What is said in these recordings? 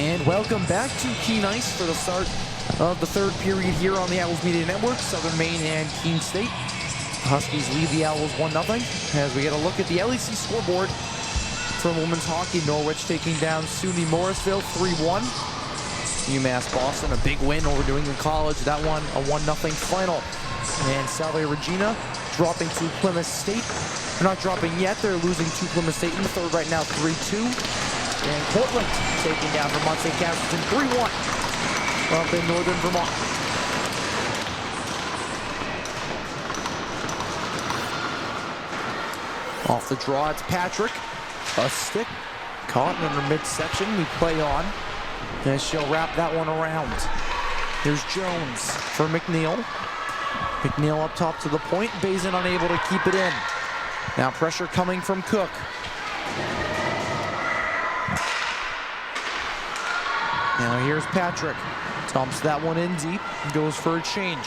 And welcome back to Keene Ice for the start of the third period here on the Owls Media Network. Southern Maine and Keene State. Huskies lead the Owls 1-0 as we get a look at the LEC scoreboard for women's hockey. Norwich taking down SUNY Morrisville 3-1. UMass Boston, a big win over New England College. That one, a 1-0 final. And Salve Regina dropping to Plymouth State. They're not dropping yet. They're losing to Plymouth State in the third right now, 3-2. And Portland taking down Vermont St. Castleton 3-1 up in northern Vermont. Off the draw, it's Patrick. A stick caught in her midsection. We play on. And she'll wrap that one around. Here's Jones for McNeil. McNeil up top to the point. Bazin unable to keep it in. Now pressure coming from Cook. Now here's Patrick. Dumps that one in deep. Goes for a change.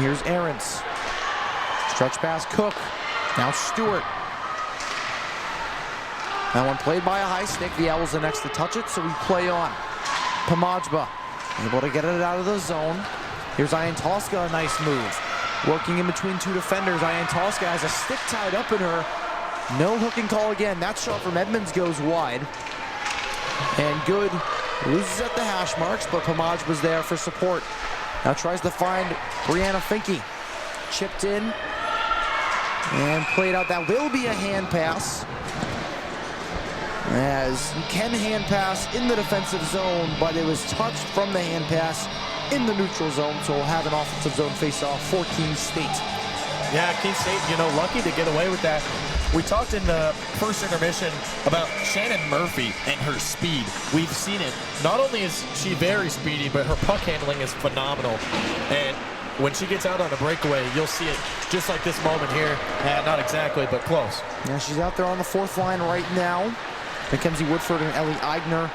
Here's Aarons. Stretch pass Cook. Now Stewart. That one played by a high stick. The Owls the next to touch it, so we play on. Pomajba able to get it out of the zone. Here's Iantoska, a nice move. Working in between two defenders. Iantoska has a stick tied up in her. No hooking call again. That shot from Edmonds goes wide. And Good loses at the hash marks, but Pomajba's there for support. Now tries to find Brianna Finke. Chipped in and played out. That will be a hand pass, as you can hand pass in the defensive zone, but it was touched from the hand pass in the neutral zone, so we'll have an offensive zone face-off for Keene State. Yeah, Keene State, lucky to get away with that. We talked in the first intermission about Shannon Murphy and her speed. We've seen it. Not only is she very speedy, but her puck handling is phenomenal. And when she gets out on a breakaway, you'll see it just like this moment here. Not exactly, but close. Yeah, she's out there on the fourth line right now. Mackenzie Woodford and Ellie Eigner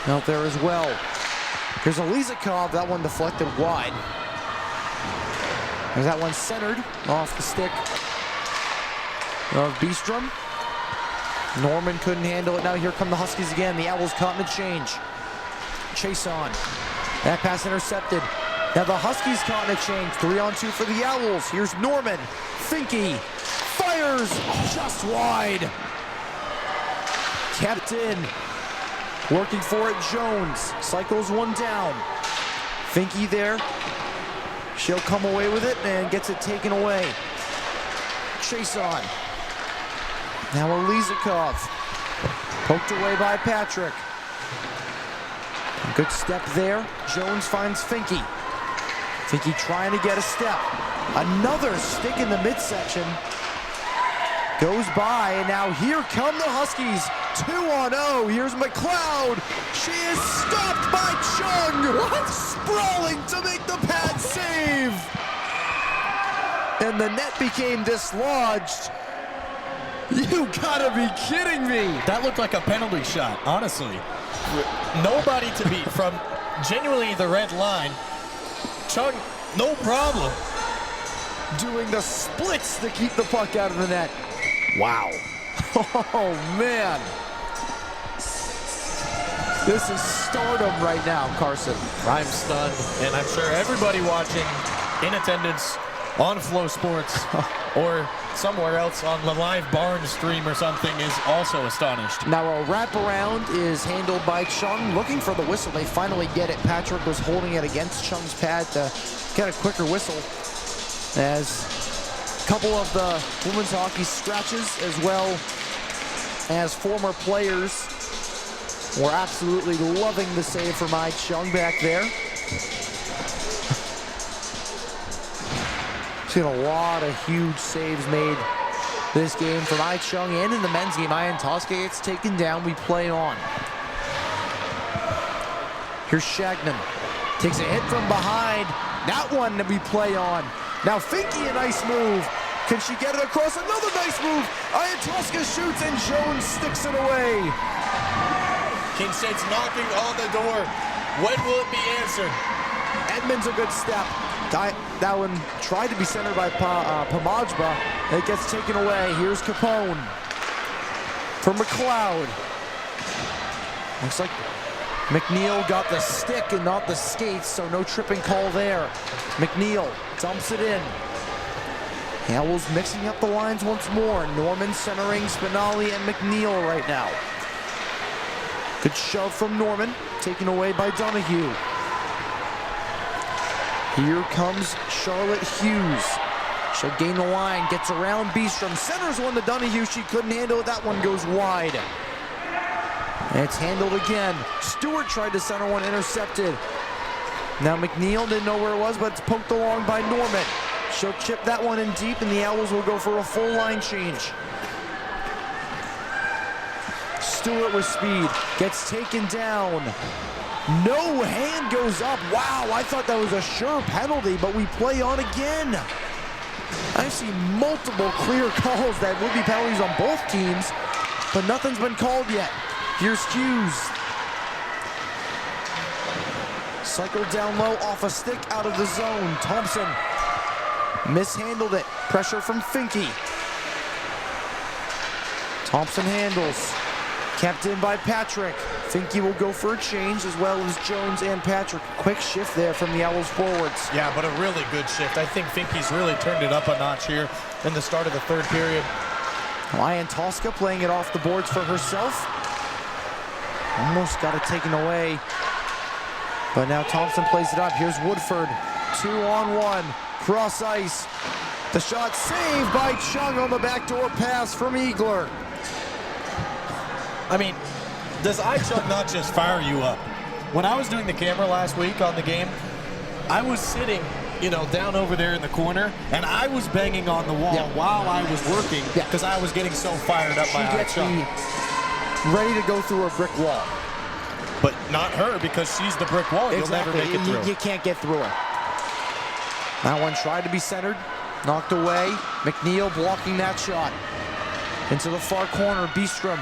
out there as well. Here's Elizakov, that one deflected wide. There's that one centered off the stick of Beestrom. Norman couldn't handle it. Now here come the Huskies again. The Owls caught in the change. Chase on. That pass intercepted. Now the Huskies caught in a change. 3-on-2 for the Owls. Here's Norman. Finke fires just wide. Kept in. Working for it, Jones. Cycles one down. Finke there. She'll come away with it and gets it taken away. Chase on. Now Elizakov. Poked away by Patrick. Good step there. Jones finds Finke. Finke trying to get a step. Another stick in the midsection. Goes by, and now here come the Huskies. 2-on-0. Here's McLeod. She is stopped by Chung. Sprawling to make the pad save. And the net became dislodged. You gotta be kidding me. That looked like a penalty shot, honestly. Nobody to beat from genuinely the red line. Chung, no problem. Doing the splits to keep the puck out of the net. Wow. Oh, man. This is stardom right now, Carson. I'm stunned, and I'm sure everybody watching in attendance on Flow Sports or somewhere else on the live barn stream or something is also astonished. Now a wraparound is handled by Chung, looking for the whistle. They finally get it. Patrick was holding it against Chung's pad to get a quicker whistle, as a couple of the women's hockey scratches, as well as former players, were absolutely loving the save from Chung back there. Seen a lot of huge saves made this game from Chung, and in the men's game, Iantoska gets taken down. We play on. Here's Shagnon. Takes a hit from behind. That one that we play on. Now Finke, a nice move. Can she get it across? Another nice move. Iantoska shoots and Jones sticks it away. Keene State's knocking on the door. When will it be answered? Edmonds a good step. That one tried to be centered by Pomajba. It gets taken away. Here's Capone. for McLeod. Looks like McNeil got the stick and not the skates, so no tripping call there. McNeil dumps it in. The Owls mixing up the lines once more. Norman centering Spinelli and McNeil right now. Good shove from Norman, taken away by Donahue. Here comes Charlotte Hughes. She'll gain the line, gets around Beestrom, centers one to Donahue. She couldn't handle it. That one goes wide. And it's handled again. Stewart tried to center one, intercepted. Now McNeil didn't know where it was, but it's poked along by Norman. She'll chip that one in deep, and the Owls will go for a full line change. Stewart with speed, gets taken down. No hand goes up. Wow, I thought that was a sure penalty, but we play on again. I've seen multiple clear calls that would be penalties on both teams, but nothing's been called yet. Here's Hughes. Cycled down low, off a stick, out of the zone. Thompson mishandled it. Pressure from Finke. Thompson handles. Kept in by Patrick. Finke will go for a change, as well as Jones and Patrick. Quick shift there from the Owls forwards. Yeah, but a really good shift. I think Finke's really turned it up a notch here in the start of the third period. Ryan Tosca playing it off the boards for herself. Almost got it taken away. But now Thompson plays it up. Here's Woodford. 2-on-1. Cross ice. The shot saved by Chung on the backdoor pass from Eagler. I mean, does Chung not just fire you up? When I was doing the camera last week on the game, I was sitting, down over there in the corner, and I was banging on the wall while I was working because I was getting so fired up by Chung. Ready to go through a brick wall. But not her, because she's the brick wall. You'll never make it through. You can't get through her. That one tried to be centered, knocked away. McNeil blocking that shot. Into the far corner, Beestrom.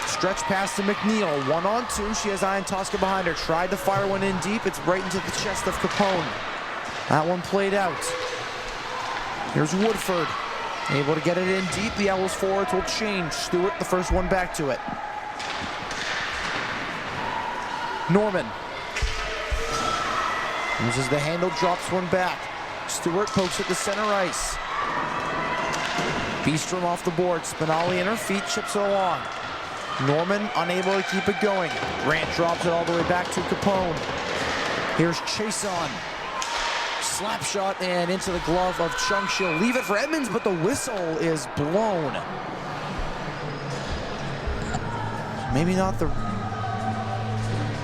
Stretch pass to McNeil, 1-on-2. She has Ian Tosca behind her. Tried to fire one in deep. It's right into the chest of Capone. That one played out. Here's Woodford. Able to get it in deep. The Owls forwards will change. Stewart, the first one back to it. Norman. Uses the handle, drops one back. Stewart pokes at the center ice. Beestrom off the board. Spinelli in her feet, chips it along. Norman unable to keep it going. Grant drops it all the way back to Capone. Here's Chason. Slap shot and into the glove of Chung. She'll leave it for Edmonds, but the whistle is blown. Maybe not the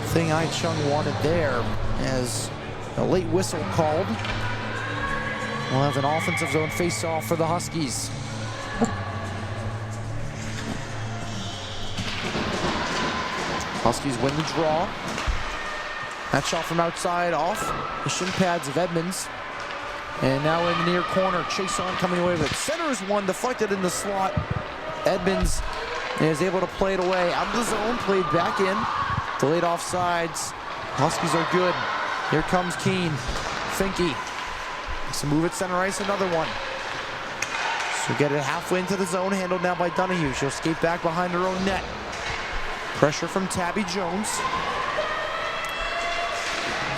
thing Chung wanted there, as a late whistle called. We'll have an offensive zone face-off for the Huskies. Huskies win the draw. That shot from outside off the shin pads of Edmonds. And now in the near corner, Chason coming away with it. Centers one, deflected in the slot. Edmonds is able to play it away. Out of the zone, played back in. Delayed offsides. Huskies are good. Here comes Keene. Finke. So move it center ice, another one. She'll get it halfway into the zone, handled now by Donahue. She'll skate back behind her own net. Pressure from Tabby Jones.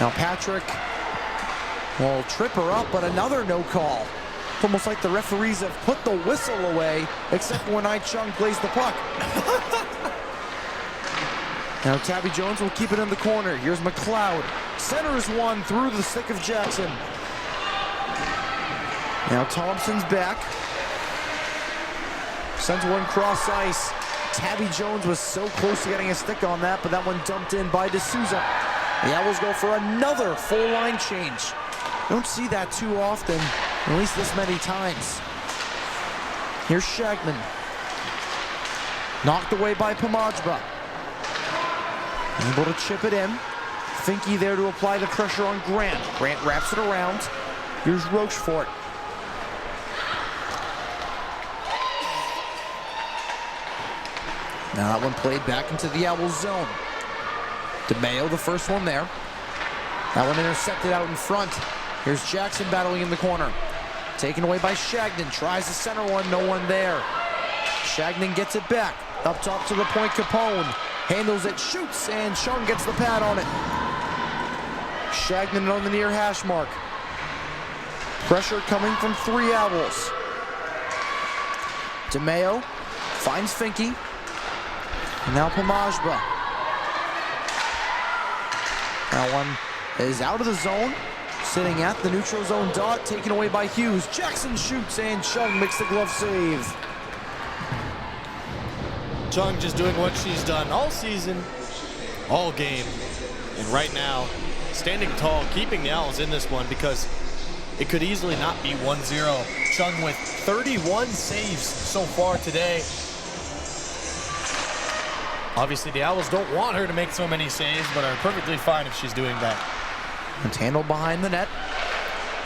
Now Patrick will trip her up, but another no call. It's almost like the referees have put the whistle away, except when Chung plays the puck. Now Tabby Jones will keep it in the corner. Here's McLeod. Centers one through the stick of Jackson. Now Thompson's back. Sends one cross ice. Tabby Jones was so close to getting a stick on that, but that one dumped in by D'Souza. The Owls go for another full line change. Don't see that too often, at least this many times. Here's Shagman. Knocked away by Pomajba. Able to chip it in. Finke there to apply the pressure on Grant. Grant wraps it around. Here's Rochefort. Now that one played back into the Owls zone. DeMayo, the first one there. That one intercepted out in front. Here's Jackson battling in the corner. Taken away by Shagnon. Tries the center one, no one there. Shagnon gets it back. Up top to the point, Capone. Handles it, shoots, and Chung gets the pad on it. Shagnon on the near hash mark. Pressure coming from 3 Owls. DeMeo finds Finke. And now Pomajba. That one is out of the zone. Sitting at the neutral zone dot, taken away by Hughes. Jackson shoots, and Chung makes the glove save. Chung just doing what she's done all season, all game. And right now, standing tall, keeping the Owls in this one because it could easily not be 1-0. Chung with 31 saves so far today. Obviously, the Owls don't want her to make so many saves, but are perfectly fine if she's doing that. It's handled behind the net.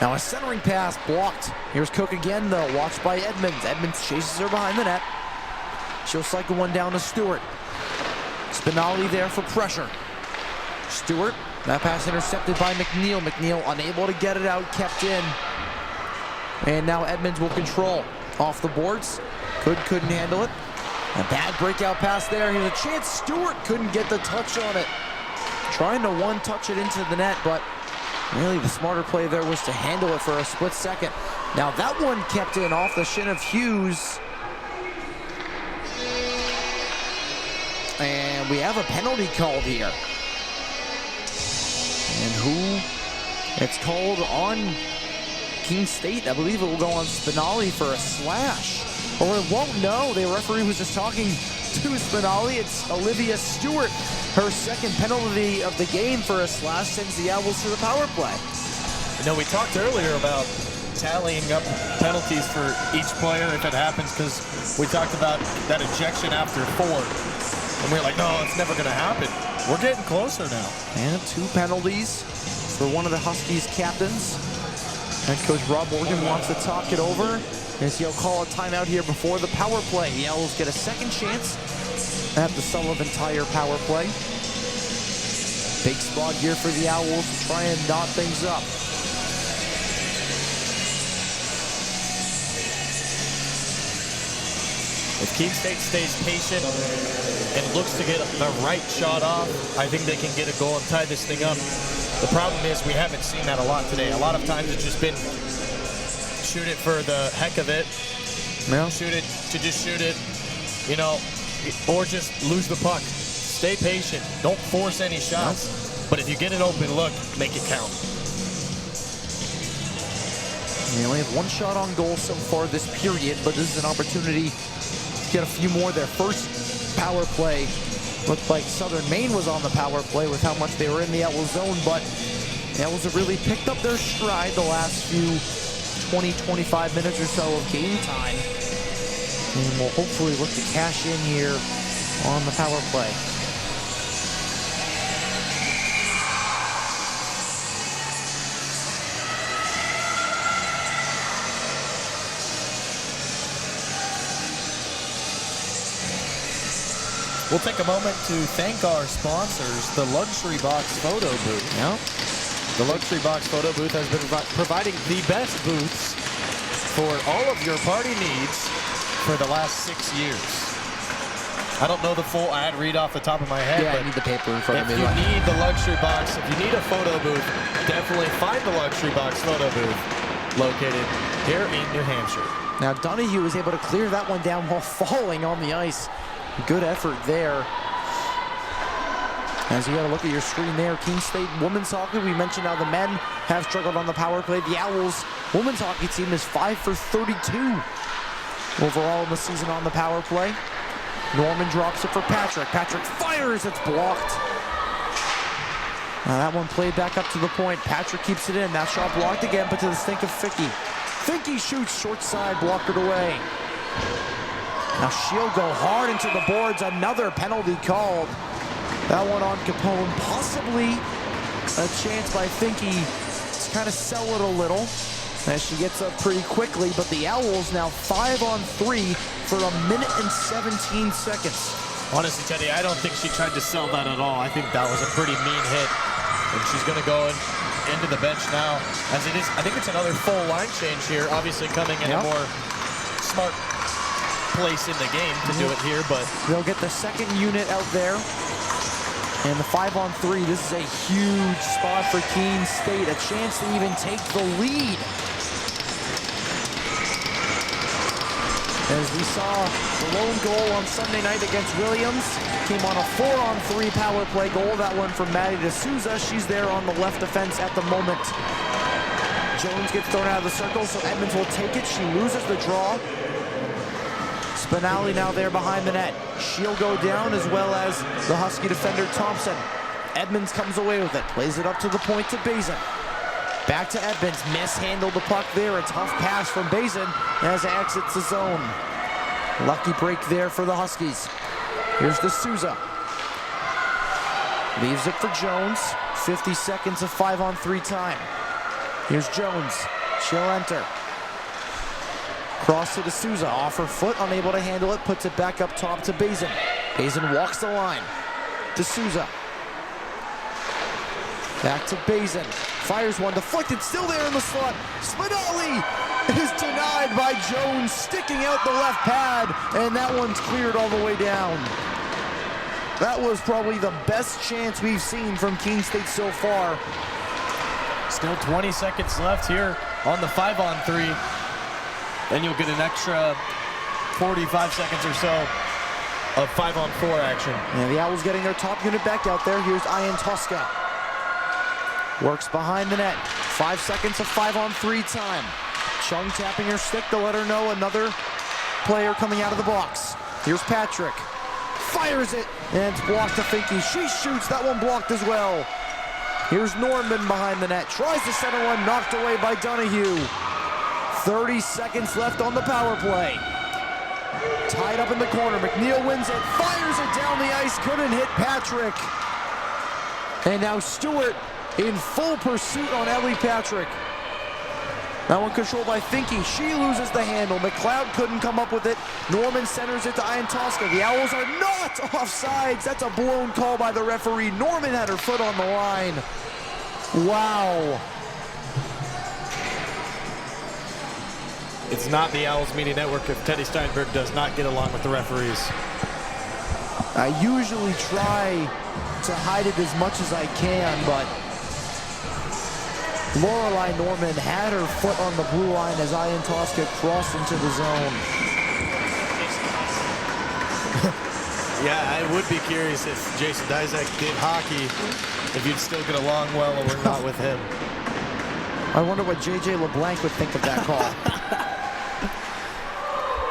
Now a centering pass blocked. Here's Cook again, though, watched by Edmonds. Edmonds chases her behind the net. She'll cycle one down to Stewart. Spinelli there for pressure. Stewart, that pass intercepted by McNeil. McNeil unable to get it out, kept in. And now Edmonds will control. Off the boards. Couldn't handle it. A bad breakout pass there. Here's a chance. Stewart couldn't get the touch on it. Trying to one-touch it into the net, but really the smarter play there was to handle it for a split second. Now that one kept in off the shin of Hughes. And we have a penalty called here. And who? It's called on Keene State. I believe it will go on Spinelli for a slash. Or it won't, no. The referee was just talking to Spinelli. It's Olivia Stewart. Her second penalty of the game for a slash sends the Owls to the power play. You know, we talked earlier about tallying up penalties for each player if it happens, because we talked about that ejection after 4. And we were like, no, it's never going to happen. We're getting closer now. And 2 penalties for one of the Huskies' captains. Head coach Rob Morgan wants to talk it over as he'll call a timeout here before the power play. The Owls get a second chance at the Sullivan Tire power play. Big spot here for the Owls to try and knot things up. If Keene State stays patient and looks to get the right shot off, I think they can get a goal and tie this thing up. The problem is we haven't seen that a lot today. A lot of times it's just been shoot it for the heck of it, shoot it to just shoot it, you know, or just lose the puck. Stay patient. Don't force any shots. But if you get an open look, make it count. They only have 1 shot on goal so far this period, but this is an opportunity to get a few more. Their first power play looked like Southern Maine was on the power play with how much they were in the Owls zone, but the Owls have really picked up their stride the last few 20-25 minutes or so of game time. And we'll hopefully look to cash in here on the power play. We'll take a moment to thank our sponsors, the Luxury Box Photo Booth. Yep. The Luxury Box Photo Booth has been providing the best booths for all of your party needs for the last 6 years. I don't know the full ad read off the top of my head, Yeah, but I need the paper in front of if me. you need the Luxury Box, if you need a photo booth, definitely find the Luxury Box Photo Booth located here in New Hampshire. Now Donahue was able to clear that one down while falling on the ice. Good effort there. As you got to look at your screen there, Keene State women's hockey. We mentioned how the men have struggled on the power play. The Owls women's hockey team is 5 for 32 overall in the season on the power play. Norman drops it for Patrick. Patrick fires. It's blocked. Now that one played back up to the point. Patrick keeps it in. That shot blocked again, but to the stink of Finke. Finke shoots short side, blocked it away. Now she'll go hard into the boards. Another penalty called. That one on Capone. Possibly a chance by Finke to kind of sell it a little as she gets up pretty quickly. But the Owls now 5-on-3 for 1:17 seconds. Honestly, Teddy, I don't think she tried to sell that at all. I think that was a pretty mean hit. And she's going to go into the bench now. As it is, I think it's another full line change here. Obviously coming in a more smart place in the game to do it here, but they'll get the second unit out there. And the 5-on-3, this is a huge spot for Keene State, a chance to even take the lead. As we saw the lone goal on Sunday night against Williams, came on a 4-on-3 power play goal. That one from Maddie D'Souza. She's there on the left defense at the moment. Jones gets thrown out of the circle, so Edmonds will take it. She loses the draw. Spinelli now there behind the net. She'll go down, as well as the Husky defender Thompson. Edmonds comes away with it, plays it up to the point to Bazin. Back to Edmonds, mishandled the puck there. A tough pass from Bazin as it exits the zone. Lucky break there for the Huskies. Here's D'Souza. Leaves it for Jones. 50 seconds of 5-on-3 time. Here's Jones. She'll enter. Cross to D'Souza, off her foot, unable to handle it, puts it back up top to Bazin. Bazin walks the line. D'Souza. Back to Bazin. Fires one, deflected, still there in the slot. Spinelli is denied by Jones, sticking out the left pad, and that one's cleared all the way down. That was probably the best chance we've seen from Keene State so far. Still 20 seconds left here on the 5-on-3. Then you'll get an extra 45 seconds or so of 5-on-4 action. And the Owls getting their top unit back out there. Here's Ian Tosca. Works behind the net. 5 seconds of 5-on-3 time. Chung tapping her stick to let her know another player coming out of the box. Here's Patrick. Fires it, and it's blocked to Finke. She shoots, that one blocked as well. Here's Norman behind the net. Tries the center one, knocked away by Donahue. 30 seconds left on the power play. Tied up in the corner. McNeil wins it, fires it down the ice, couldn't hit Patrick. And now Stewart in full pursuit on Ellie Patrick. That one controlled by Finke. She loses the handle. McLeod couldn't come up with it. Norman centers it to Ian Tosca. The Owls are not offsides. That's a blown call by the referee. Norman had her foot on the line. Wow. It's not the Owls Media Network if Teddy Steinberg does not get along with the referees. I usually try to hide it as much as I can, but Lorelei Norman had her foot on the blue line as Ian Tosca crossed into the zone. Yeah, I would be curious if Jason Dizak did hockey, if you'd still get along well or not with him. I wonder what J.J. LeBlanc would think of that call.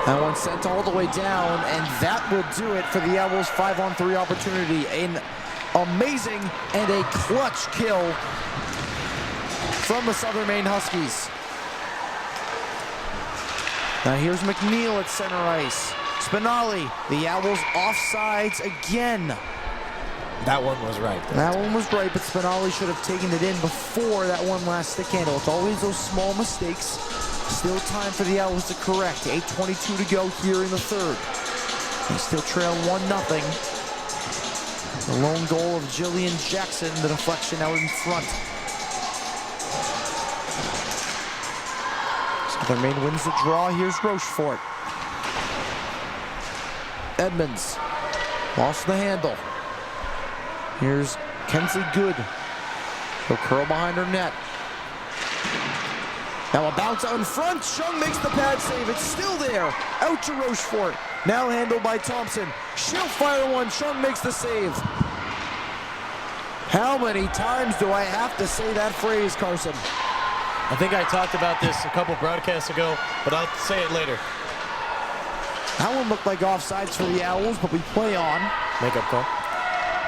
That one sent all the way down, and that will do it for the Owls' 5-on-3 opportunity. An amazing and a clutch kill from the Southern Maine Huskies. Now here's McNeil at center ice. Spinelli, the Owls offsides again. That one was right. That one was right, but Spinelli should have taken it in before that one last stick handle. It's always those small mistakes. Still time for the Owls to correct. 8:22 to go here in the third. They still trail 1-0. The lone goal of Jillian Jackson, the deflection out in front. Southern Maine wins the draw. Here's Rochefort. Edmonds lost the handle. Here's Kensley Good. He'll curl behind her net. Now a bounce out in front. Chung makes the pad save. It's still there. Out to Rochefort. Now handled by Thompson. She'll fire one. Chung makes the save. How many times do I have to say that phrase, Carson? I think I talked about this a couple broadcasts ago, but I'll say it later. That one looked like offsides for the Owls, but we play on. Makeup call.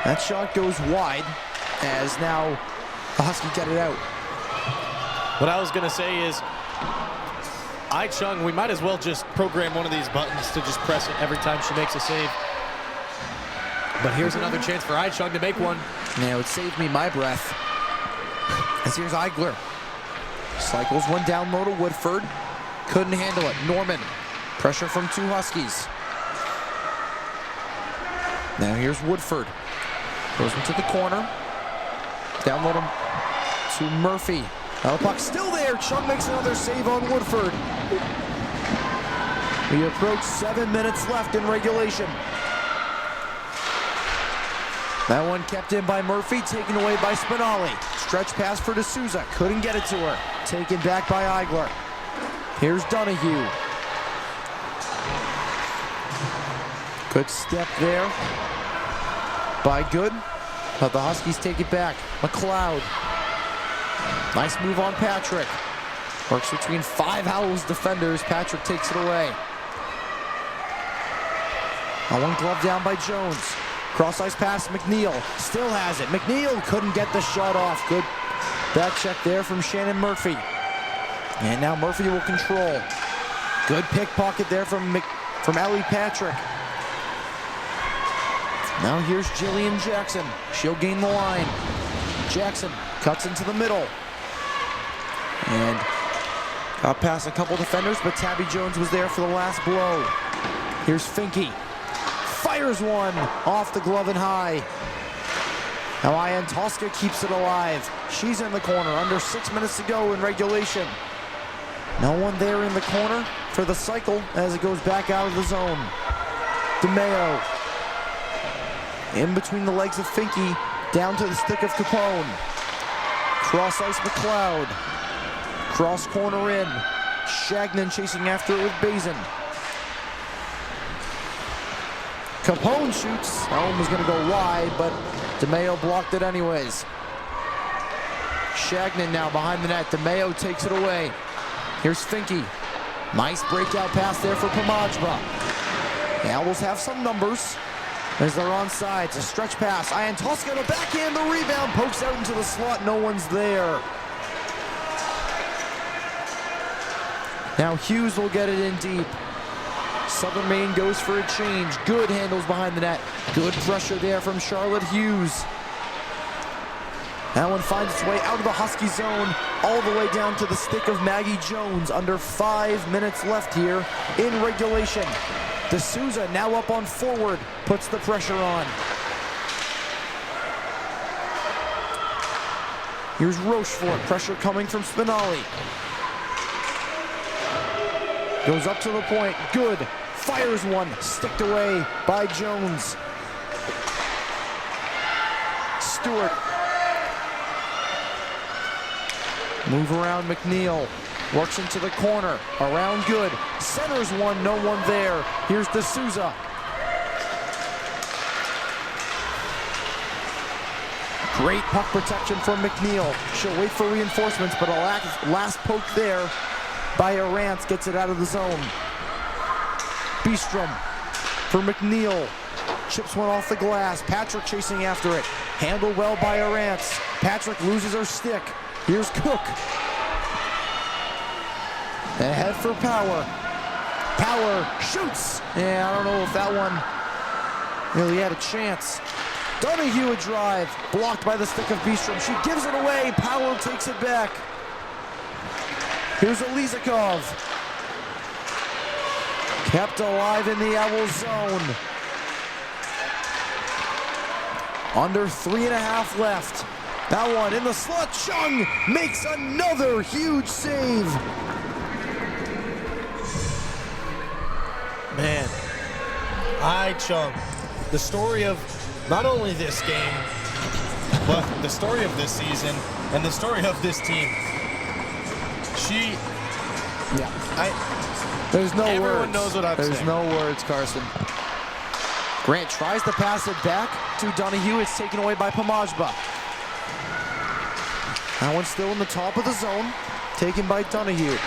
That shot goes wide, as now the Huskies get it out. What I was going to say is, Chung, we might as well just program one of these buttons to just press it every time she makes a save. But here's another chance for Chung to make one. Now it saved me my breath. As here's Eigler. Cycles one down low to Woodford. Couldn't handle it. Norman. Pressure from two Huskies. Now here's Woodford. Goes into the corner. Down low to Murphy. Now the puck still there. Chung makes another save on Woodford. We approach 7 minutes left in regulation. That one kept in by Murphy, taken away by Spinelli. Stretch pass for D'Souza, couldn't get it to her. Taken back by Eigler. Here's Donahue. Good step there by Good, but the Huskies take it back. McLeod. Nice move on Patrick. Works between 5 Owls defenders. Patrick takes it away. Now one glove down by Jones. Cross ice pass, McNeil. Still has it. McNeil couldn't get the shot off. Good back check there from Shannon Murphy. And now Murphy will control. Good pickpocket there from Ellie Patrick. Now here's Jillian Jackson. She'll gain the line. Jackson cuts into the middle. And got past a couple defenders, but Tabby Jones was there for the last blow. Here's Finke. Fires one off the glove and high. Now Ian Tosca keeps it alive. She's in the corner, under 6 minutes to go in regulation. No one there in the corner for the cycle as it goes back out of the zone. DeMeo. In between the legs of Finke, down to the stick of Capone. Cross ice McLeod. Cross corner in. Shagnon chasing after it with Bazin. Capone shoots. That one was going to go wide, but DeMeo blocked it anyways. Shagnon now behind the net. DeMeo takes it away. Here's Finke. Nice breakout pass there for Pomajba. The Owls have some numbers as they're on sides. A stretch pass. Ian Tosca to backhand the rebound. Pokes out into the slot. No one's there. Now Hughes will get it in deep. Southern Maine goes for a change. Good handles behind the net. Good pressure there from Charlotte Hughes. That one finds its way out of the Husky zone, all the way down to the stick of Maggie Jones. Under 5 minutes left here in regulation. D'Souza now up on forward, puts the pressure on. Here's Rochefort, pressure coming from Spinelli. Goes up to the point, Good. Fires one, sticked away by Jones. Stewart. Move around McNeil. Works into the corner. Around Good. Centers one, no one there. Here's D'Souza. Great puck protection from McNeil. She'll wait for reinforcements, but a last poke there by Arantz gets it out of the zone. Beestrom for McNeil. Chips one off the glass. Patrick chasing after it. Handled well by Arantz. Patrick loses her stick. Here's Cook. Ahead for Power. Power shoots. Yeah, I don't know if that one really had a chance. Donahue a drive. Blocked by the stick of Beestrom. She gives it away. Power takes it back. Here's Elizakov. Kept alive in the Owl zone. Under 3.5 left. That one in the slot. Chung makes another huge save. Man, Chung, the story of not only this game, but the story of this season and the story of this team. There's no words. Everyone knows what I'm saying. There's no words, Carson. Grant tries to pass it back to Donahue. It's taken away by Pomajba. That one's still in the top of the zone. Taken by Donahue.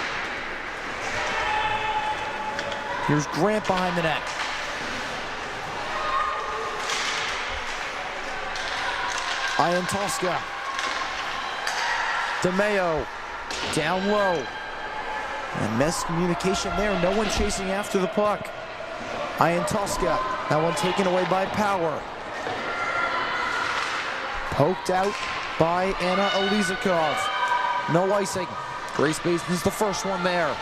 Here's Grant behind the net. Ian Tosca. DeMeo down low. And miscommunication there. No one chasing after the puck. Ian Tosca. That one taken away by Power. Poked out by Anna Elizakov. No icing. Grace Basin's the first one there.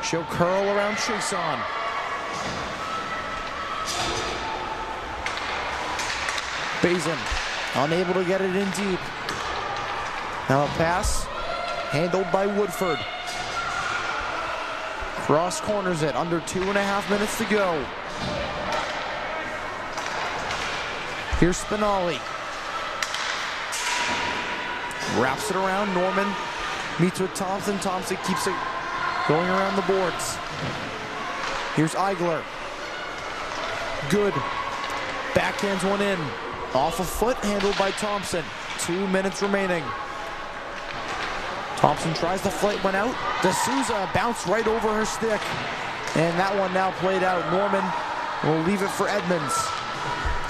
She'll curl around Chason. Bazin unable to get it in deep. Now a pass handled by Woodford. Ross corners it, under 2.5 minutes to go. Here's Spinelli. Wraps it around, Norman meets with Thompson. Thompson keeps it going around the boards. Here's Eigler. Good. Backhands one in. Off a foot, handled by Thompson. 2 minutes remaining. Thompson tries to flight one out. D'Souza bounced right over her stick. And that one now played out. Norman will leave it for Edmonds.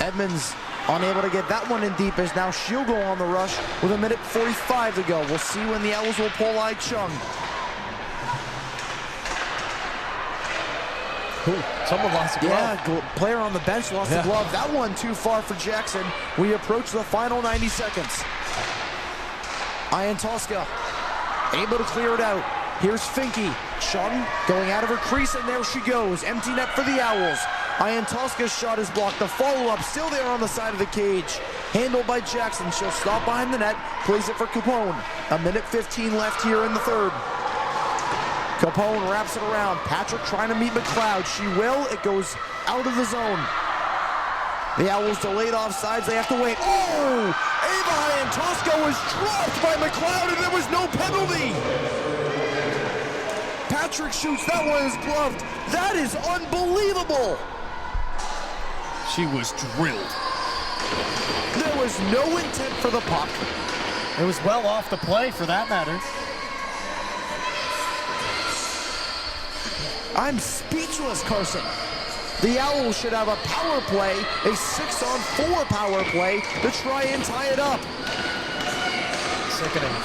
Edmonds unable to get that one in deep as now she'll go on the rush with 1:45 to go. We'll see when the Owls will pull Ai Chung. Ooh, someone lost a glove. Yeah, player on the bench lost a glove. That one too far for Jackson. We approach the final 90 seconds. Iantoska able to clear it out. Here's Finke. Chung going out of her crease, and there she goes. Empty net for the Owls. Iantoska's shot is blocked. The follow-up still there on the side of the cage. Handled by Jackson. She'll stop behind the net. Plays it for Capone. 1:15 left here in the third. Capone wraps it around. Patrick trying to meet McLeod. She will. It goes out of the zone. The Owls delayed offsides. They have to wait. Oh! Ava Iantoska was dropped by McLeod, and there was no penalty. Patrick shoots. That one is gloved. That is unbelievable. She was drilled. There was no intent for the puck. It was well off the play, for that matter. I'm speechless, Carson. The Owls should have a power play, a 6-on-4 power play to try and tie it up. Sickening.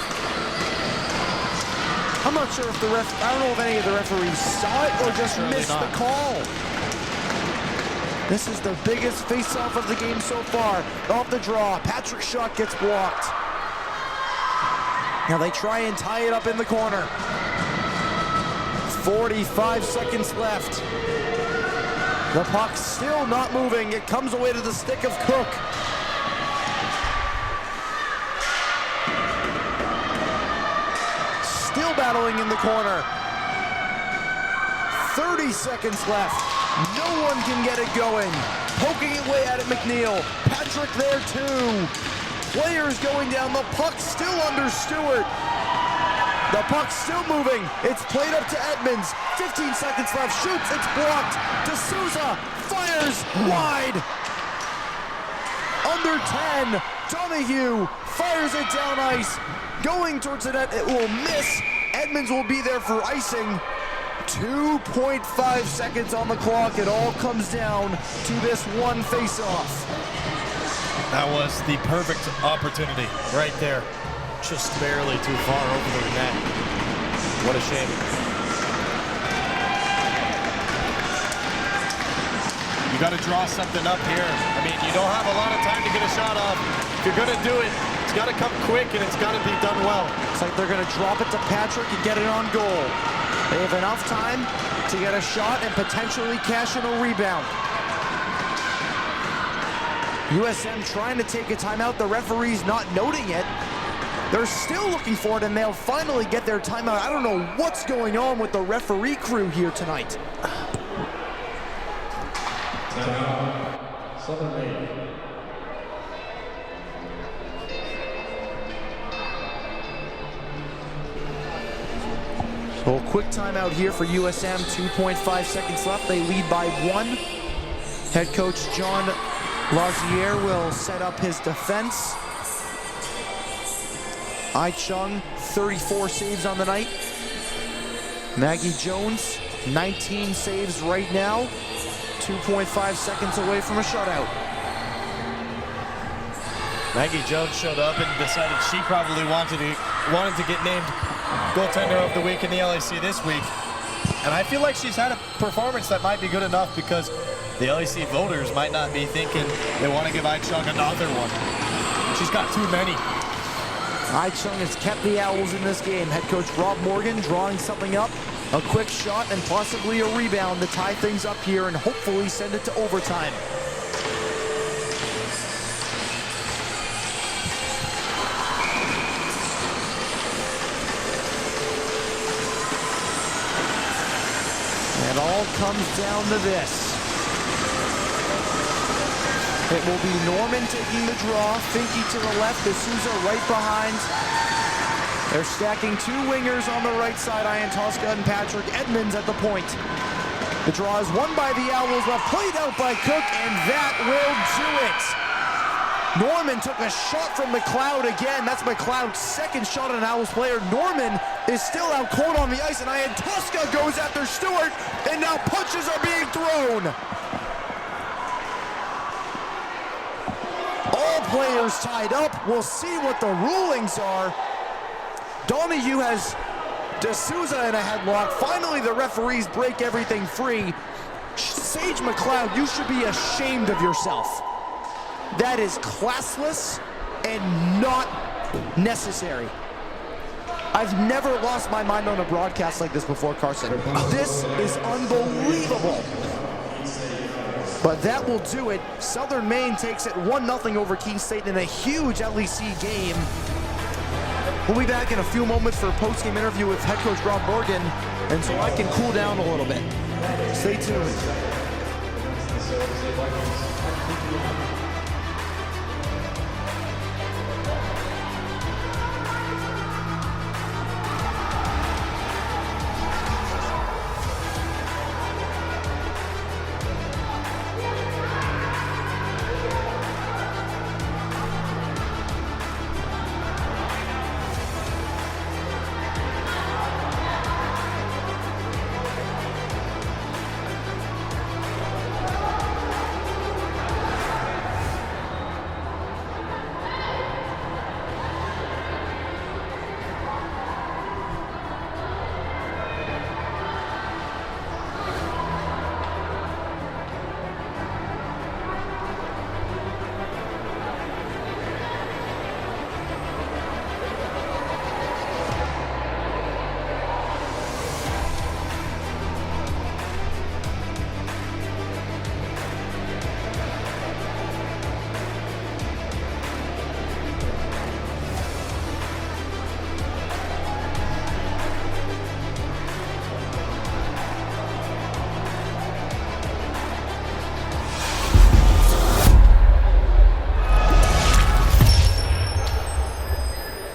I'm not sure if I don't know if any of the referees saw it or just missed the call. This is the biggest face-off of the game so far. Off the draw, Patrick's shot gets blocked. Now they try and tie it up in the corner. 45 seconds left. The puck still not moving. It comes away to the stick of Cook. Still battling in the corner. 30 seconds left. No one can get it going. Poking away at it, McNeil. Patrick there too. Players going down. The puck still under Stewart. The puck's still moving. It's played up to Edmonds. 15 seconds left. Shoots. It's blocked. D'Souza fires wide. Under 10. Donahue fires it down ice. Going towards the net. It will miss. Edmonds will be there for icing. 2.5 seconds on the clock. It all comes down to this one face-off. That was the perfect opportunity right there. Just barely too far over the net. What a shame. You got to draw something up here. I mean, you don't have a lot of time to get a shot off. If you're going to do it, it's got to come quick and it's got to be done well. It's like they're going to drop it to Patrick and get it on goal. They have enough time to get a shot and potentially cash in a rebound. USM trying to take a timeout. The referee's not noting it. They're still looking for it, and they'll finally get their timeout. I don't know what's going on with the referee crew here tonight. So a quick timeout here for USM. 2.5 seconds left. They lead by 1. Head coach John Lazier will set up his defense. Ai Chung, 34 saves on the night. Maggie Jones, 19 saves right now. 2.5 seconds away from a shutout. Maggie Jones showed up and decided she probably wanted to get named goaltender of the week in the LAC this week. And I feel like she's had a performance that might be good enough because the LAC voters might not be thinking they want to give Ai Chung another one. She's got too many. Ai Chung has kept the Owls in this game. Head coach Rob Morgan drawing something up. A quick shot and possibly a rebound to tie things up here and hopefully send it to overtime. all comes down to this. It will be Norman taking the draw, Finke to the left, D'Souza right behind. They're stacking two wingers on the right side, Ian Tosca and Patrick Edmonds at the point. The draw is won by the Owls, but played out by Cook, and that will do it. Norman took a shot from McLeod again. That's McLeod's second shot at an Owls player. Norman is still out cold on the ice, and Ian Tosca goes after Stewart, and now punches are being thrown. All players tied up. We'll see what the rulings are. Donahue has D'Souza in a headlock. Finally, the referees break everything free. Sage McLeod, you should be ashamed of yourself. That is classless and not necessary. I've never lost my mind on a broadcast like this before, Carson. This is unbelievable. But that will do it. Southern Maine takes it 1-0 over Keene State in a huge LEC game. We'll be back in a few moments for a post-game interview with head coach Rob Morgan, and so I can cool down a little bit. Stay tuned.